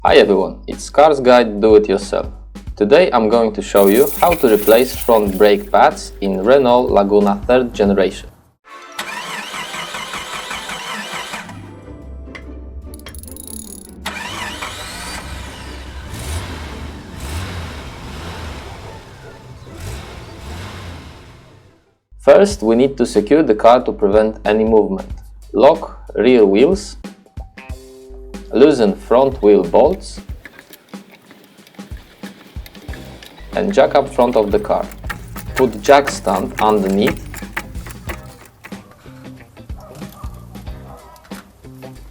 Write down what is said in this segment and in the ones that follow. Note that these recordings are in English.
Hi everyone, it's Car's Guide Do It Yourself. Today I'm going to show you how to replace front brake pads in Renault Laguna 3rd generation. First, we need to secure the car to prevent any movement. Lock rear wheels, loosen front wheel bolts, and jack up front of the car. Put jack stand underneath.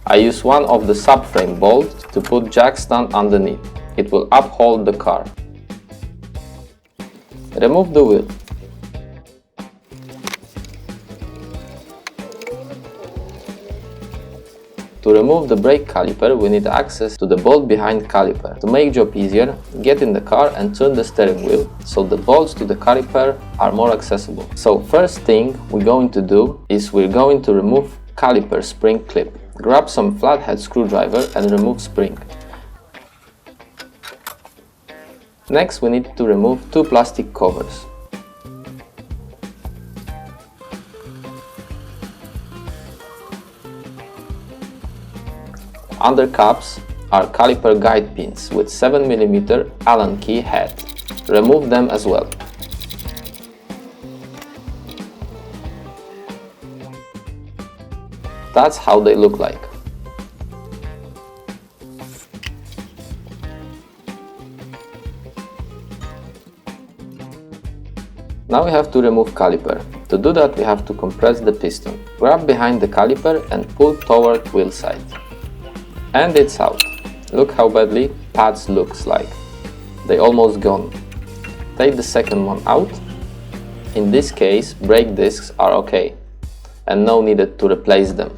I use one of the subframe bolts to put jack stand underneath. It will uphold the car. Remove the wheel. To remove the brake caliper, we need access to the bolt behind caliper. To make job easier, get in the car and turn the steering wheel so the bolts to the caliper are more accessible. So first thing we're going to do is we're going to remove caliper spring clip. Grab some flathead screwdriver and remove spring. Next we need to remove two plastic covers. Under caps are caliper guide pins with 7mm Allen key head. Remove them as well. That's how they look like. Now we have to remove caliper. To do that we have to compress the piston. Grab behind the caliper and pull toward wheel side. And it's out. Look how badly pads looks like. They almost gone. Take the second one out. In this case, brake discs are okay and no needed to replace them.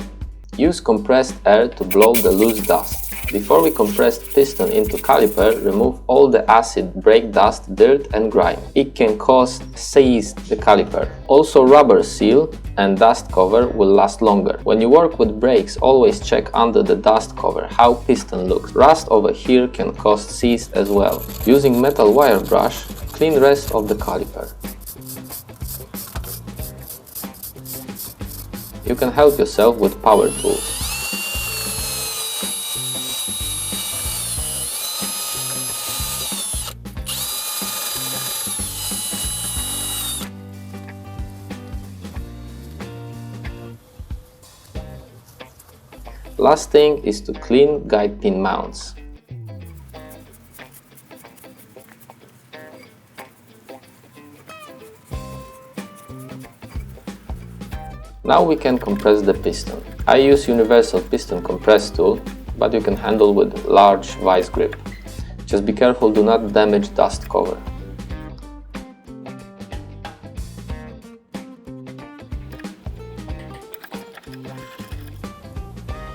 Use compressed air to blow the loose dust. Before we compress piston into caliper, remove all the acid, brake dust, dirt and grime. It can cause seize the caliper. Also rubber seal and dust cover will last longer. When you work with brakes, always check under the dust cover how piston looks. Rust over here can cause seize as well. Using metal wire brush, clean rest of the caliper. You can help yourself with power tools. Last thing is to clean guide pin mounts. Now we can compress the piston. I use universal piston compress tool, but you can handle with large vice grip. Just be careful, do not damage dust cover.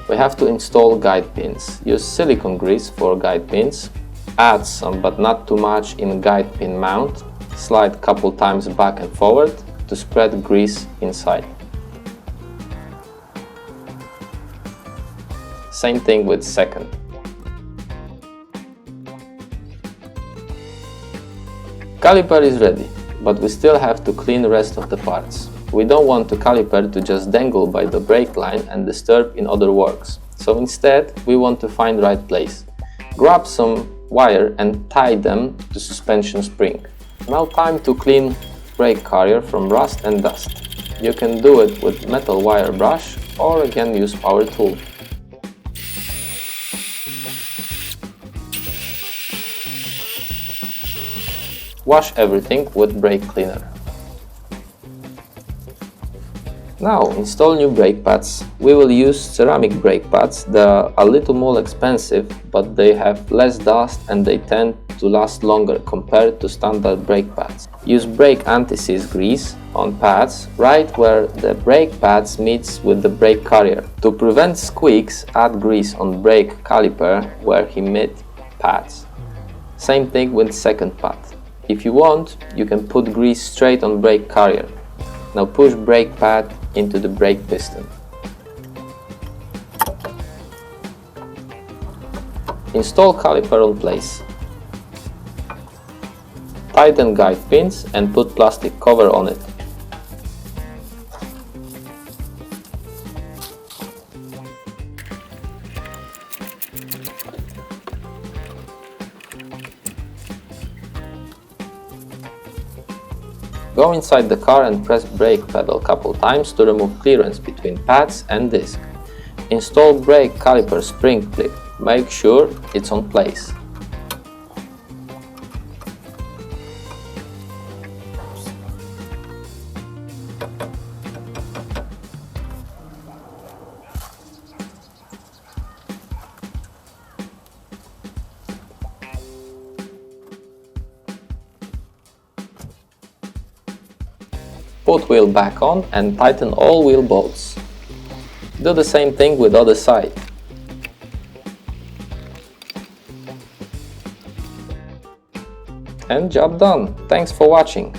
We have to install guide pins. Use silicone grease for guide pins. Add some, but not too much, in guide pin mount. Slide couple times back and forward to spread grease inside. Same thing with second. Caliper is ready, but we still have to clean the rest of the parts. We don't want the caliper to just dangle by the brake line and disturb in other works. So instead, we want to find the right place. Grab some wire and tie them to suspension spring. Now time to clean brake carrier from rust and dust. You can do it with metal wire brush or again use power tool. Wash everything with brake cleaner. Now install new brake pads. We will use ceramic brake pads. They are a little more expensive, but they have less dust and they tend to last longer compared to standard brake pads. Use brake anti-seize grease on pads right where the brake pads meets with the brake carrier. To prevent squeaks, add grease on brake caliper where he meet pads. Same thing with second pad. If you want, you can put grease straight on brake carrier. Now push brake pad into the brake piston. Install caliper on place. Tighten guide pins and put plastic cover on it. Go inside the car and press brake pedal couple times to remove clearance between pads and disc. Install brake caliper spring clip. Make sure it's on place. Put wheel back on and tighten all wheel bolts. Do the same thing with other side. And job done. Thanks for watching.